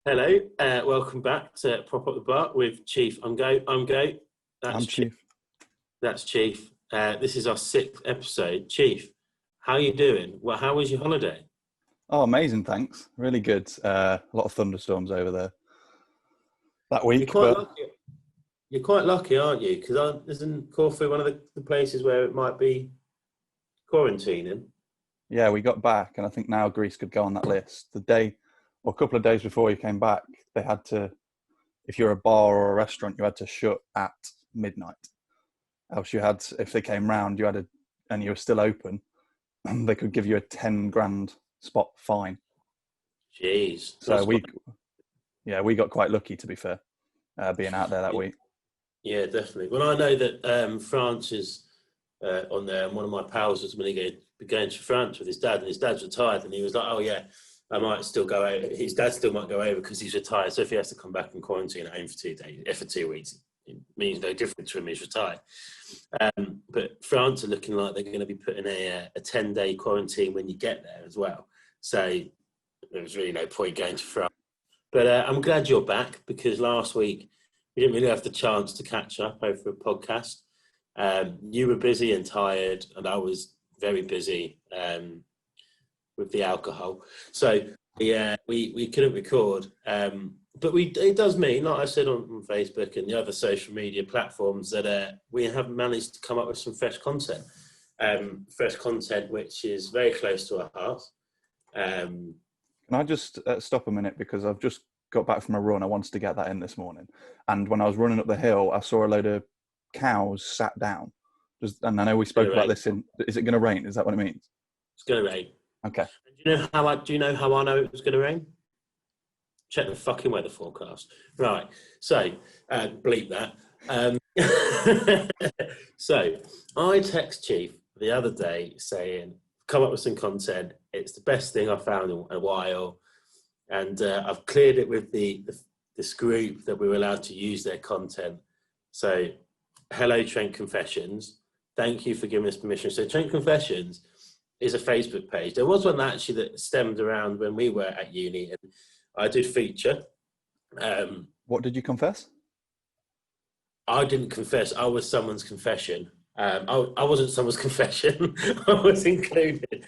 Hello, welcome back to Prop Up the Bar with Chief. I'm Go. I'm Chief. That's Chief. This is our 6th episode. Chief, how are you doing? Well, how was your holiday? Oh, amazing, thanks. Really good. A lot of thunderstorms over there that week. You're quite lucky, aren't you? Because isn't Corfu one of the places where it might be quarantining? Yeah, we got back, and I think now Greece could go on that list. A couple of days before you came back, they had to, if you're a bar or a restaurant, you had to shut at midnight. Else if they came round, and you were still open, they could give you a 10 grand spot fine. Jeez. So we got quite lucky, to be fair, being out there that week. Yeah, definitely. Well, I know that France is on there, and one of my pals was going to France with his dad, and his dad's retired, and he was like, "Oh yeah, I might still go over." His dad still might go over because he's retired. So if he has to come back and quarantine at home for 2 days, for 2 weeks, it means no difference to him. He's retired. But France are looking like they're going to be putting a 10-day quarantine when you get there as well. So there was really no point going to France. But I'm glad you're back, because last week we didn't really have the chance to catch up over a podcast. You were busy and tired, and I was very busy with the alcohol. So we couldn't record. But it does mean, like I said on Facebook and the other social media platforms, that we have managed to come up with some fresh content. Fresh content which is very close to our hearts. Can I just stop a minute, because I've just got back from a run. I wanted to get that in this morning. And when I was running up the hill, I saw a load of cows sat down. And I know we spoke about this is it going to rain? Is that what it means? It's going to rain. Okay. Do you know how I know it was going to rain? Check the fucking weather forecast. Right. So, bleep that. So, I text Chief the other day saying, come up with some content. It's the best thing I've found in a while. And I've cleared it with this group that we were allowed to use their content. So, hello, Trent Confessions. Thank you for giving us permission. So, Trent Confessions is a Facebook page. There was one actually that stemmed around when we were at uni, and I did feature. What did you confess? I didn't confess. I was someone's confession. I wasn't someone's confession. I was included.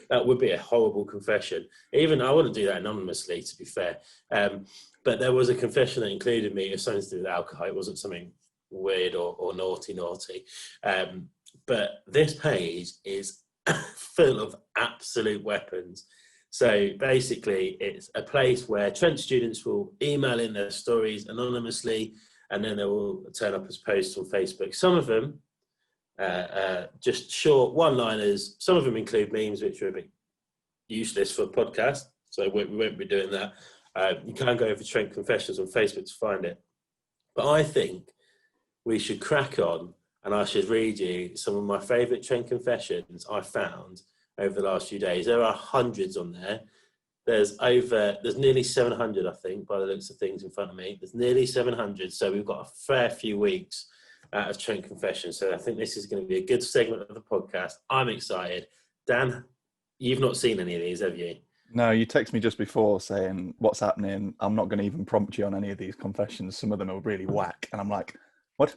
That would be a horrible confession. Even I wouldn't do that anonymously, to be fair. But there was a confession that included me of something to do with alcohol. It wasn't something weird or naughty. But this page is full of absolute weapons. So basically, it's a place where Trent students will email in their stories anonymously, and then they will turn up as posts on Facebook. Some of them just short one-liners. Some of them include memes, which are a bit useless for a podcast, so we won't be doing that. You can go over Trent Confessions on Facebook to find it. But I think we should crack on, and I should read you some of my favourite Trent Confessions I found over the last few days. There are hundreds on there. There's nearly 700, I think, by the looks of things in front of me. There's nearly 700, so we've got a fair few weeks out of Trent Confessions. So I think this is going to be a good segment of the podcast. I'm excited. Dan, you've not seen any of these, have you? No, you text me just before saying, what's happening? I'm not going to even prompt you on any of these confessions. Some of them are really whack. And I'm like, what?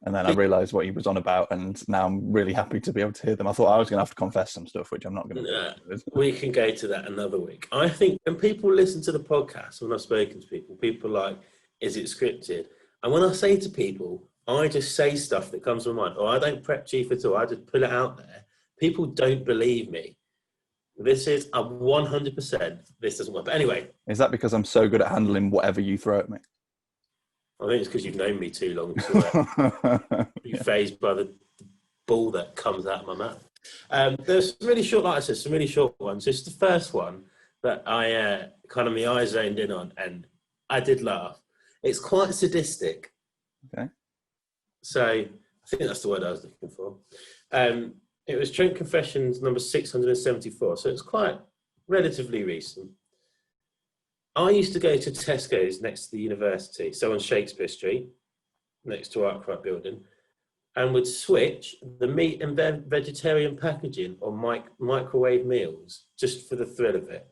And then I realised what he was on about, and now I'm really happy to be able to hear them. I thought I was going to have to confess some stuff, which I'm not going to do. We can go to that another week. I think when people listen to the podcast, when I've spoken to people are like, is it scripted? And when I say to people, I just say stuff that comes to my mind, or I don't prep Chief at all, I just put it out there. People don't believe me. This is a 100%, this doesn't work. But anyway. Is that because I'm so good at handling whatever you throw at me? I think it's because you've known me too long to be fazed by the ball that comes out of my mouth. There's some really short, like I said, some really short ones. It's the first one that I kind of my eyes zoned in on, and I did laugh. It's quite sadistic. Okay. So I think that's the word I was looking for. It was Trent Confessions number 674, so it's quite relatively recent. I used to go to Tesco's next to the university, so on Shakespeare Street, next to Arkwright Building, and would switch the meat and vegetarian packaging on microwave meals just for the thrill of it.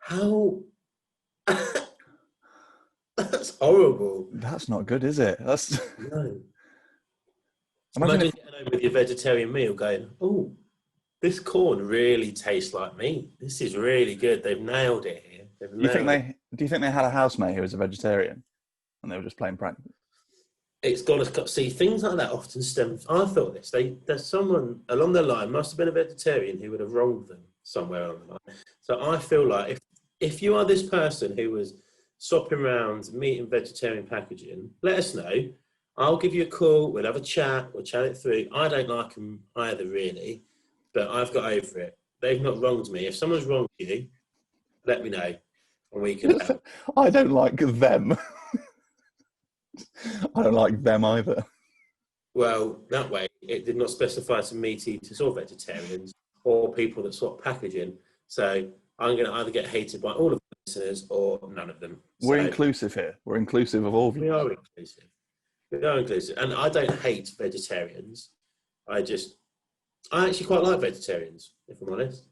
How? That's horrible. That's not good, is it? That's No. imagine Imagine if getting home with your vegetarian meal going, oh, this corn really tastes like meat. This is really good. They've nailed it here. They've nailed it. do you think they had a housemate who was a vegetarian and they were just playing prank? It's got to see things like that often stem. I thought this. There's someone along the line must have been a vegetarian who would have wronged them somewhere along the line. So I feel like if you are this person who was swapping around meat and vegetarian packaging, let us know. I'll give you a call. We'll have a chat. We'll chat it through. I don't like them either, really, but I've got over it. They've not wronged me. If someone's wronged you, let me know, and we can help. I don't like them. I don't like them either. Well, that way, it did not specify to meat eaters or vegetarians or people that swap packaging. So I'm going to either get hated by all of the listeners or none of them. We're So inclusive here. We're inclusive of all of we you. are inclusive. We are inclusive. And I don't hate vegetarians. I actually quite like vegetarians, if I'm honest.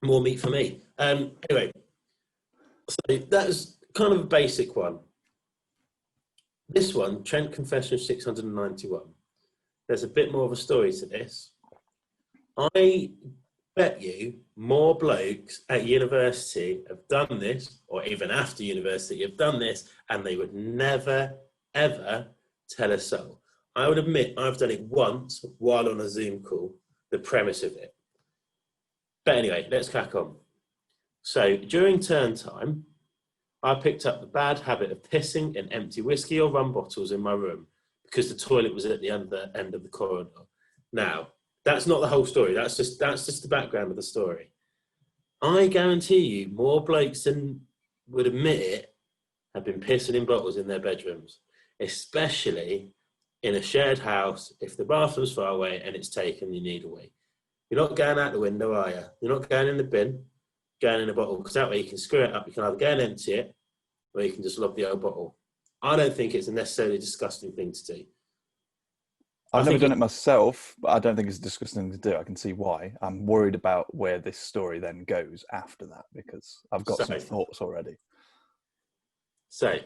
More meat for me. Anyway, so that's kind of a basic one. This one, Trent Confessions 691. There's a bit more of a story to this. I bet you more blokes at university have done this, or even after university have done this, and they would never, ever tell a soul. I would admit I've done it once while on a Zoom call, the premise of it. But anyway, let's crack on. So during term time, I picked up the bad habit of pissing in empty whiskey or rum bottles in my room because the toilet was at the end of the corridor. Now, that's not the whole story. That's just the background of the story. I guarantee you more blokes than would admit it have been pissing in bottles in their bedrooms, especially in a shared house. If the bathroom's far away and it's taken, you need a wee. You're not going out the window, are you? You're not going in the bin, going in a bottle, because that way you can screw it up. You can either go and empty it, or you can just lob the old bottle. I don't think it's a necessarily disgusting thing to do. I've never done it myself, but I don't think it's a disgusting thing to do. I can see why. I'm worried about where this story then goes after that because I've got some thoughts already. So,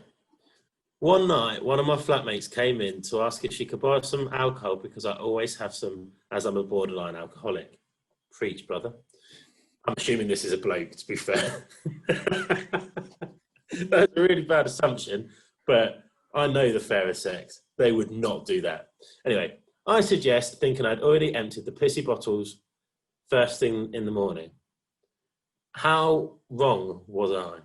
one night, one of my flatmates came in to ask if she could borrow some alcohol because I always have some, as I'm a borderline alcoholic. Preach, brother. I'm assuming this is a bloke, to be fair. That's a really bad assumption, but I know the fairer sex. They would not do that. Anyway, I suggest, thinking I'd already emptied the pissy bottles first thing in the morning. How wrong was I?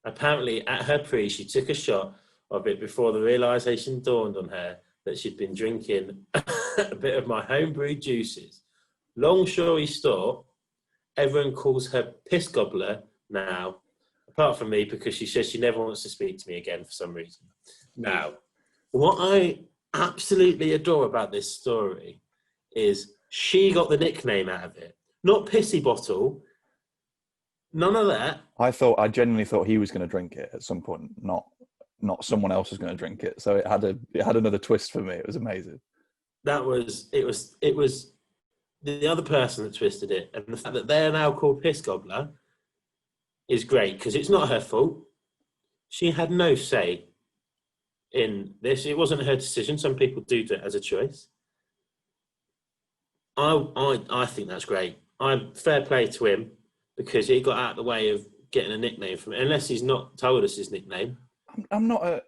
Apparently, at her pre, she took a shot of it before the realisation dawned on her that she'd been drinking a bit of my homebrewed juices. Long story short, everyone calls her piss gobbler now, apart from me, because she says she never wants to speak to me again for some reason. Now, what I absolutely adore about this story is she got the nickname out of it. Not pissy bottle, none of that. I genuinely thought he was going to drink it at some point, not someone else was going to drink it. So it had another twist for me. It was amazing. It was the other person that twisted it, and the fact that they're now called piss gobbler is great because it's not her fault. She had no say in this. It wasn't her decision. Some people do it as a choice. I think that's great. I'm fair play to him because he got out of the way of getting a nickname from it, unless he's not told us his nickname. I'm not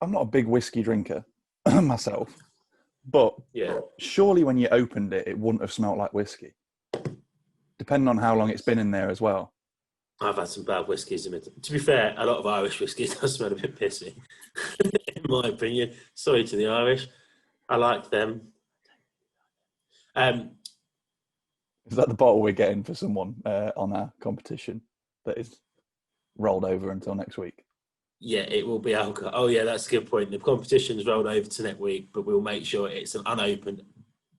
a big whiskey drinker myself, but yeah, surely when you opened it, it wouldn't have smelled like whiskey, depending on how long it's been in there as well. I've had some bad whiskies. To be fair, a lot of Irish whiskey does smell a bit pissy, in my opinion. Sorry to the Irish. I like them. Is that the bottle we're getting for someone on our competition that is rolled over until next week? Yeah, it will be alcohol. Oh, yeah, that's a good point. The competition's rolled over to next week, but we'll make sure it's an unopened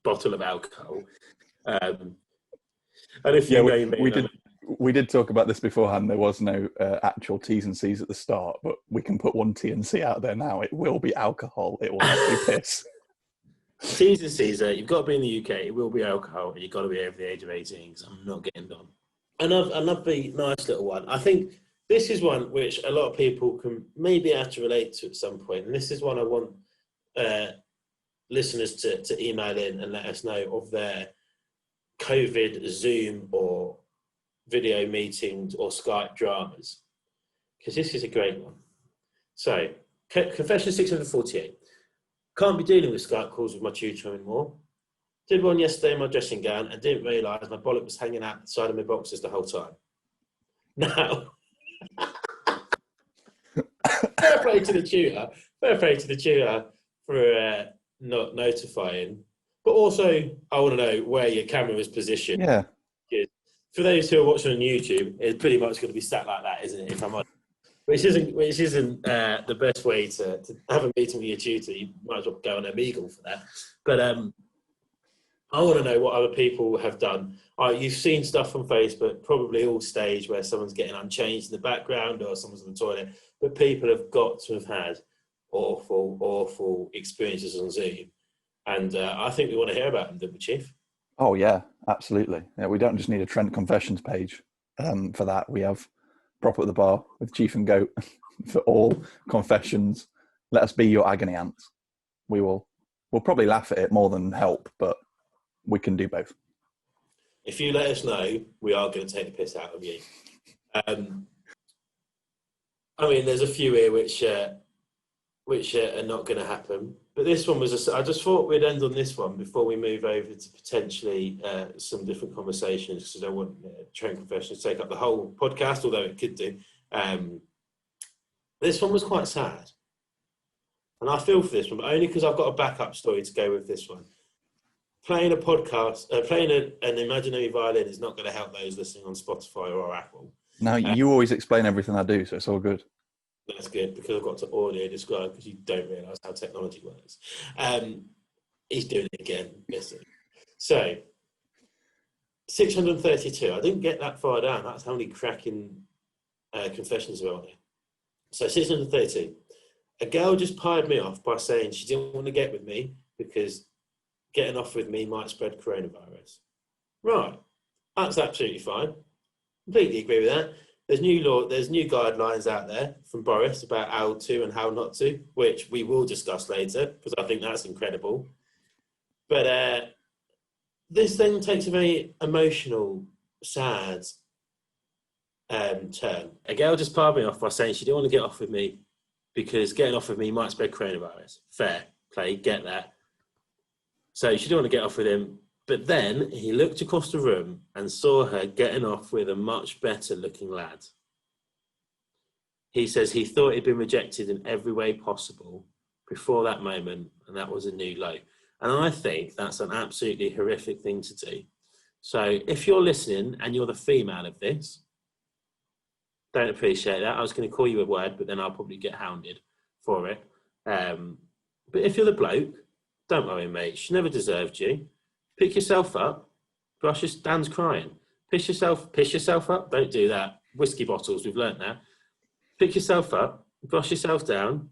bottle of alcohol. And if we did talk about this beforehand. There was no actual T's and C's at the start, but we can put one T and C out there now. It will be alcohol. It will not be piss. T's and C's, you've got to be in the UK. It will be alcohol, and you've got to be over the age of 18 because I'm not getting done. another nice little one. I think this is one which a lot of people can maybe have to relate to at some point, and this is one I want listeners to email in and let us know of their COVID Zoom or video meetings or Skype dramas, because this is a great one. So, confession 648. Can't be dealing with Skype calls with my tutor anymore. Did one yesterday in my dressing gown and didn't realise my bollock was hanging out the side of my boxers the whole time. Now, fair play to the tutor. Fair play to the tutor for not notifying. But also, I want to know where your camera is positioned. Yeah. For those who are watching on YouTube, it's pretty much going to be sat like that, isn't it? If I'm honest. Which isn't the best way to have a meeting with your tutor. You might as well go on Omegle for that. But I want to know what other people have done. You've seen stuff on Facebook, probably all staged, where someone's getting unchanged in the background or someone's in the toilet. But people have got to have had awful, awful experiences on Zoom. And I think we want to hear about them, don't we, Chief? Oh, yeah, absolutely. Yeah, we don't just need a Trent Confessions page for that. We have Prop at the Bar with Chief and Goat for all confessions. Let us be your agony ants. We'll probably laugh at it more than help, but we can do both. If you let us know, we are going to take the piss out of you. I mean, there's a few here which are not going to happen. But this one was I just thought we'd end on this one before we move over to potentially some different conversations, because I don't want Trent Confessions to take up the whole podcast, although it could do. This one was quite sad. And I feel for this one, but only because I've got a backup story to go with this one. Playing a podcast, playing an imaginary violin is not going to help those listening on Spotify or Apple. No, you always explain everything I do, so it's all good. That's good, because I've got to audio describe, because you don't realise how technology works. He's doing it again, listen. So, 632. I didn't get that far down. That's how many cracking confessions were on here. So, 632. A girl just pied me off by saying she didn't want to get with me because getting off with me might spread coronavirus. Right. That's absolutely fine. Completely agree with that. There's new guidelines out there from Boris about how to and how not to, which we will discuss later, because I think that's incredible. But this then takes a very emotional, sad turn. A girl just pied me off by saying she didn't want to get off with me because getting off with me might spread coronavirus. Fair play, get that. So she didn't want to get off with him. But then he looked across the room and saw her getting off with a much better looking lad. He says he thought he'd been rejected in every way possible before that moment, and that was a new low. And I think that's an absolutely horrific thing to do. So if you're listening and you're the female of this, don't appreciate that. I was going to call you a word, but then I'll probably get hounded for it. But if you're the bloke, don't worry, mate. She never deserved you. Pick yourself up. Dan's crying. Piss yourself up. Don't do that. Whiskey bottles, we've learnt that. Pick yourself up. Brush yourself down.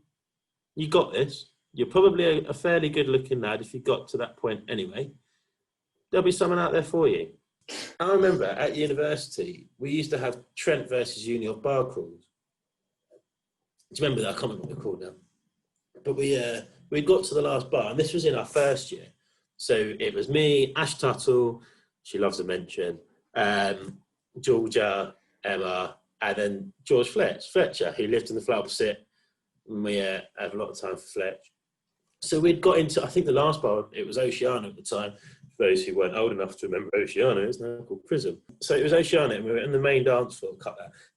You got this. You're probably a fairly good-looking lad if you got to that point anyway. There'll be someone out there for you. I remember at university, we used to have Trent versus Junior bar crawls. Do you remember that? I can't remember what they're called now. But we got to the last bar, and this was in our first year. So it was me, Ash Tuttle, she loves a mention, Georgia, Emma, and then George Fletcher, who lived in the flat opposite. And we have a lot of time for Fletch. So we'd got into, I think the last bar, it was Oceana at the time. For those who weren't old enough to remember Oceana, it's now called Prism. So it was Oceana, and we were in the main dance floor,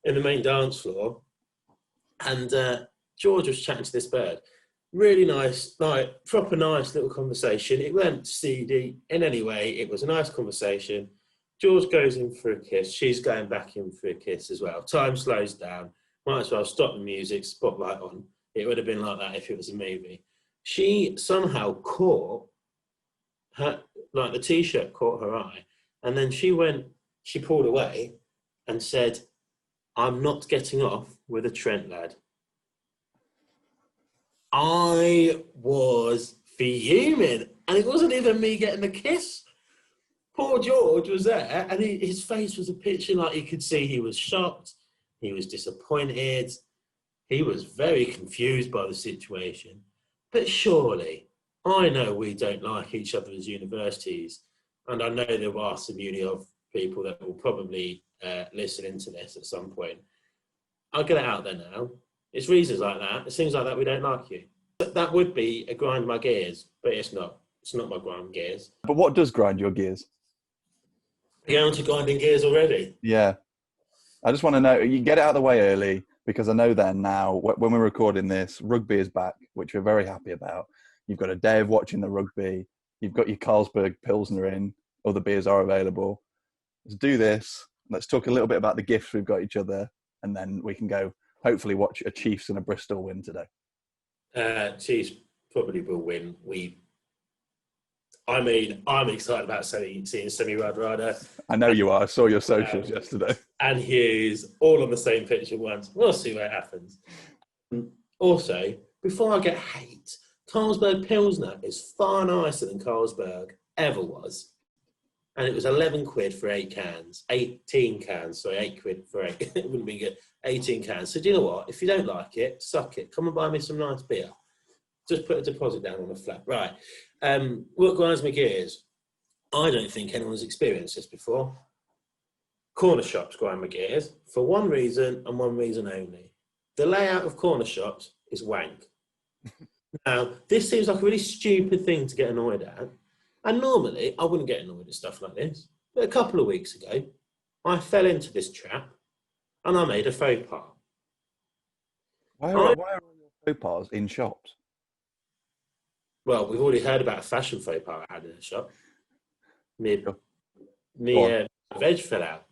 in the main dance floor. And George was chatting to this bird. Really nice, like proper nice little conversation. It weren't seedy in any way. It was a nice conversation. George goes in for a kiss. She's going back in for a kiss as well. Time slows down. Might as well stop the music, spotlight on. It would have been like that if it was a movie. She somehow caught her, like the T-shirt caught her eye. And then she pulled away and said, "I'm not getting off with a Trent lad." I was fuming, and it wasn't even me getting the kiss. Poor George was there, and his face was a picture like you could see he was shocked, he was disappointed, he was very confused by the situation. But surely, I know we don't like each other as universities, and I know there are some uni of people that will probably listen into this at some point. I'll get it out there now. It's reasons like that. It's things like that we don't like you. That would be a grind my gears, but it's not. It's not my grind gears. But what does grind your gears? Are you going to grinding gears already? Yeah. I just want to know, you get it out of the way early, because I know then now, when we're recording this, rugby is back, which we're very happy about. You've got a day of watching the rugby. You've got your Carlsberg Pilsner in. Other beers are available. Let's do this. Let's talk a little bit about the gifts we've got each other, and then we can go hopefully watch a Chiefs and a Bristol win today. Chiefs probably will win. I'm excited about seeing Semi Radradra. I know you are. I saw your socials yesterday. And Hughes all on the same pitch at once. We'll see what happens. Also, before I get hate, Carlsberg Pilsner is far nicer than Carlsberg ever was. And it was 11 quid for 8 cans. 18 cans, sorry, 8 quid for 8. It wouldn't be good. 18 cans. So do you know what? If you don't like it, suck it. Come and buy me some nice beer. Just put a deposit down on a flat. Right. What grinds my gears? I don't think anyone's experienced this before. Corner shops grind my gears for one reason and one reason only. The layout of corner shops is wank. Now, this seems like a really stupid thing to get annoyed at. And normally, I wouldn't get annoyed at stuff like this. But a couple of weeks ago, I fell into this trap and I made a faux pas. Why are all your faux pas in shops? Well, we've already heard about a fashion faux pas I had in a shop. Me veg fell out.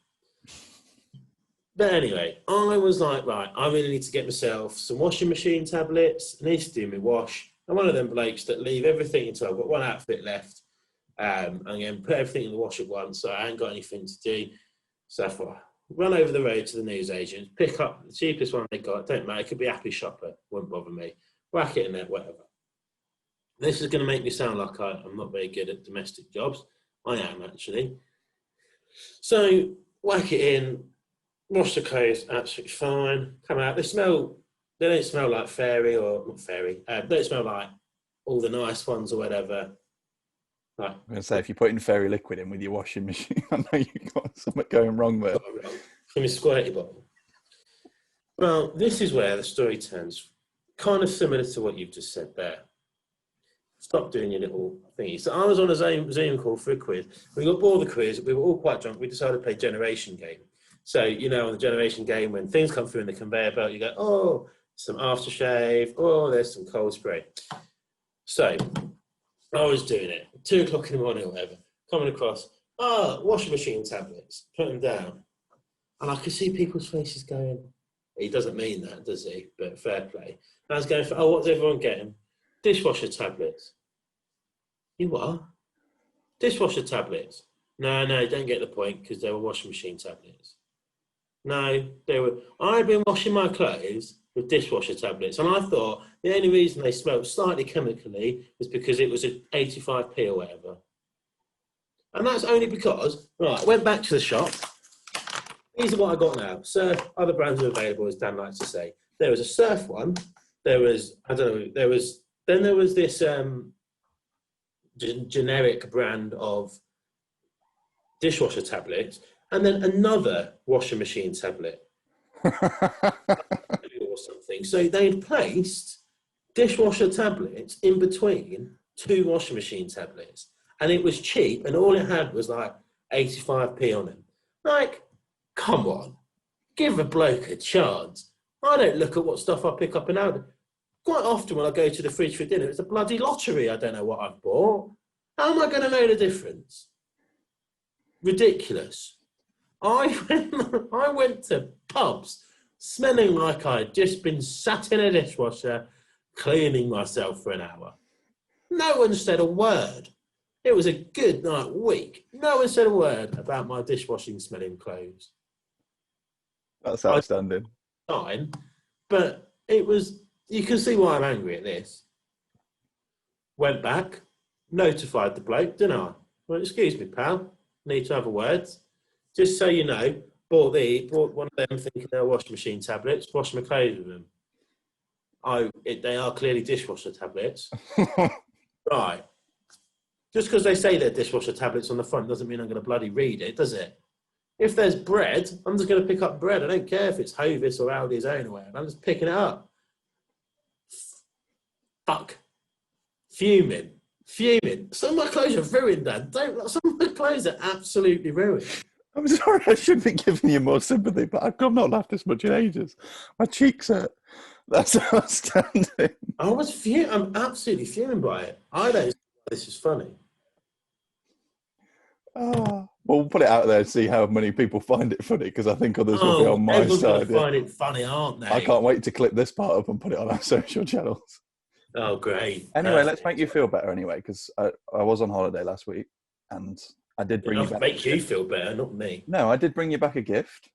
But anyway, I was like, right, I really need to get myself some washing machine tablets. I need to do my wash. I'm one of them blokes that leave everything until I've got one outfit left. And then put everything in the wash at once, so I ain't got anything to do. So I thought, run over the road to the Newsagents, pick up the cheapest one they got. Don't matter, it could be Happy Shopper, won't bother me. Whack it in there, whatever. This is going to make me sound like I'm not very good at domestic jobs. I am, actually. So, whack it in, wash the clothes, absolutely fine. Come out, they don't smell like fairy, or not fairy, they don't smell like all the nice ones or whatever. Right. I'm going to say, if you're putting fairy liquid in with your washing machine, I know you've got something going wrong there. From your squirty bottle. Well, this is where the story turns kind of similar to what you've just said there. Stop doing your little thingy. So I was on a Zoom call for a quiz. We got bored of the quiz. We were all quite drunk. We decided to play Generation Game. So, you know, on the Generation Game, when things come through in the conveyor belt, you go, oh, some aftershave. Oh, there's some cold spray. So I was doing it. 2 o'clock in the morning or whatever. Coming across, washing machine tablets. Put them down. And I could see people's faces going, he doesn't mean that, does he? But fair play. And I was going, what's everyone getting? Dishwasher tablets. You what? Dishwasher tablets. No, don't get the point, because they were washing machine tablets. No, they were. I'd been washing my clothes with dishwasher tablets, and I thought the only reason they smelled slightly chemically was because it was at 85p or whatever. And that's only because, right, I went back to the shop. These are what I got now. Surf, other brands are available, as Dan likes to say. There was a Surf one. There was, then there was this generic brand of dishwasher tablets, and then another washing machine tablet. Or something. So they'd placed dishwasher tablets in between 2 washing machine tablets. And it was cheap, and all it had was like 85p on them. Like, come on, give a bloke a chance. I don't look at what stuff I pick up and out. Quite often when I go to the fridge for dinner, it's a bloody lottery. I don't know what I've bought. How am I going to know the difference? Ridiculous. I went to pubs smelling like I'd just been sat in a dishwasher cleaning myself for an hour. No one said a word. It was a good week. No one said a word about my dishwashing smelling clothes. That's outstanding. Fine, but it was, you can see why I'm angry at this. Went back, notified the bloke, didn't I? Well, excuse me, pal. need to have a word. Just so you know, bought one of them thinking they're washing machine tablets, washing my clothes with them. They are clearly dishwasher tablets. Right. Just because they say they're dishwasher tablets on the front doesn't mean I'm going to bloody read it, does it? If there's bread, I'm just going to pick up bread. I don't care if it's Hovis or Aldi's own or whatever. I'm just picking it up. Fuck. Fuming. Some of my clothes are ruined, Dad. Some of my clothes are absolutely ruined. I'm sorry, I should be giving you more sympathy, but I've not laughed this much in ages. My cheeks hurt. That's outstanding. I'm absolutely fuming by it. I don't think this is funny. Oh, well, we'll put it out there and see how many people find it funny, because I think others will be on my everyone's side. Going to find it funny, aren't they? I can't wait to clip this part up and put it on our social channels. Oh, great. Anyway, let's make you feel better anyway, because I was on holiday last week and I did bring you back. Make you feel better, not me. No, I did bring you back a gift.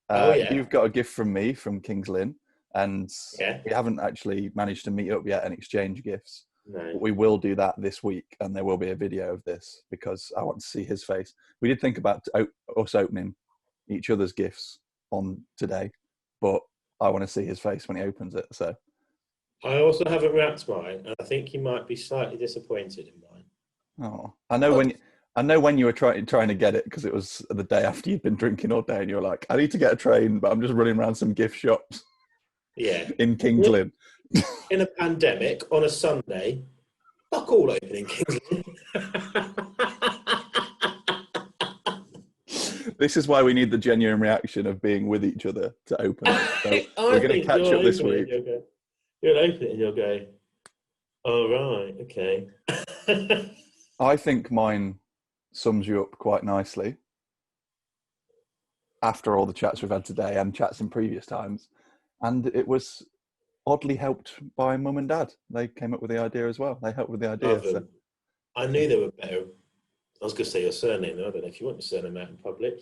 Yeah. You've got a gift from me, from King's Lynn, and yeah. we haven't actually managed to meet up yet and exchange gifts. No. But we will do that this week, and there will be a video of this because I want to see his face. We did think about us opening each other's gifts on today, but I want to see his face when he opens it. So I also haven't wrapped mine, and I think you might be slightly disappointed in mine. Oh, I know when you were trying to get it, because it was the day after you'd been drinking all day, and you were like, "I need to get a train, but I'm just running around some gift shops." Yeah, in King's Lynn. In a pandemic on a Sunday, fuck all open in King's Lynn. This is why we need the genuine reaction of being with each other to open it. So we're going to catch up this week. You'll open it and you'll go, "Oh, right, okay." I think mine sums you up quite nicely after all the chats we've had today and chats in previous times. And it was oddly helped by Mum and Dad. They came up with the idea as well. They helped with the idea. So. I knew they were better. I was going to say your surname. I don't know if you want your surname out in public.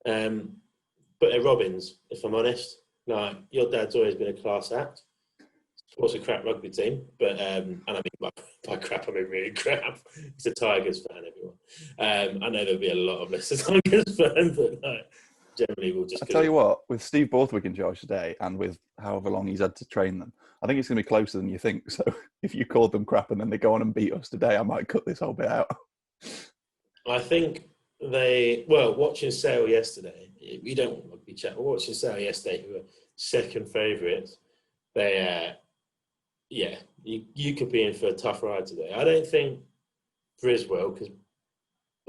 But they're Robins, if I'm honest. Like, your dad's always been a class act. Supports a crap rugby team, but and I mean by crap, I mean really crap. He's a Tigers fan, everyone. I know there'll be a lot of listeners Tigers fans, but generally we'll just. I tell you what, with Steve Borthwick in charge today, and with however long he's had to train them, I think it's going to be closer than you think. So if you called them crap and then they go on and beat us today, I might cut this whole bit out. I think watching Sale yesterday. We don't want rugby chat. Watching Sale yesterday, who were second favourites, they. Yeah, you could be in for a tough ride today. I don't think Briz will, because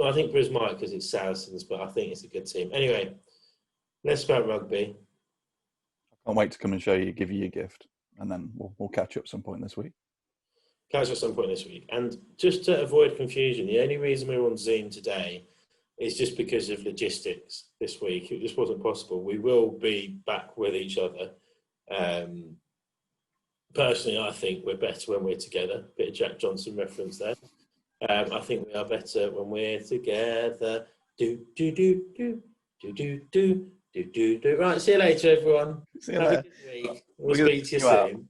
I think Briz might because it's Saracens, but I think it's a good team. Anyway, let's about rugby. I can't wait to come and show you, give you your gift, and then we'll catch up some point this week. And just to avoid confusion, the only reason we're on Zoom today is just because of logistics this week. It just wasn't possible. We will be back with each other. Personally, I think we're better when we're together. Bit of Jack Johnson reference there. I think we are better when we're together. Do. Right, see you later, everyone. See you later. A good week. We'll speak to you soon.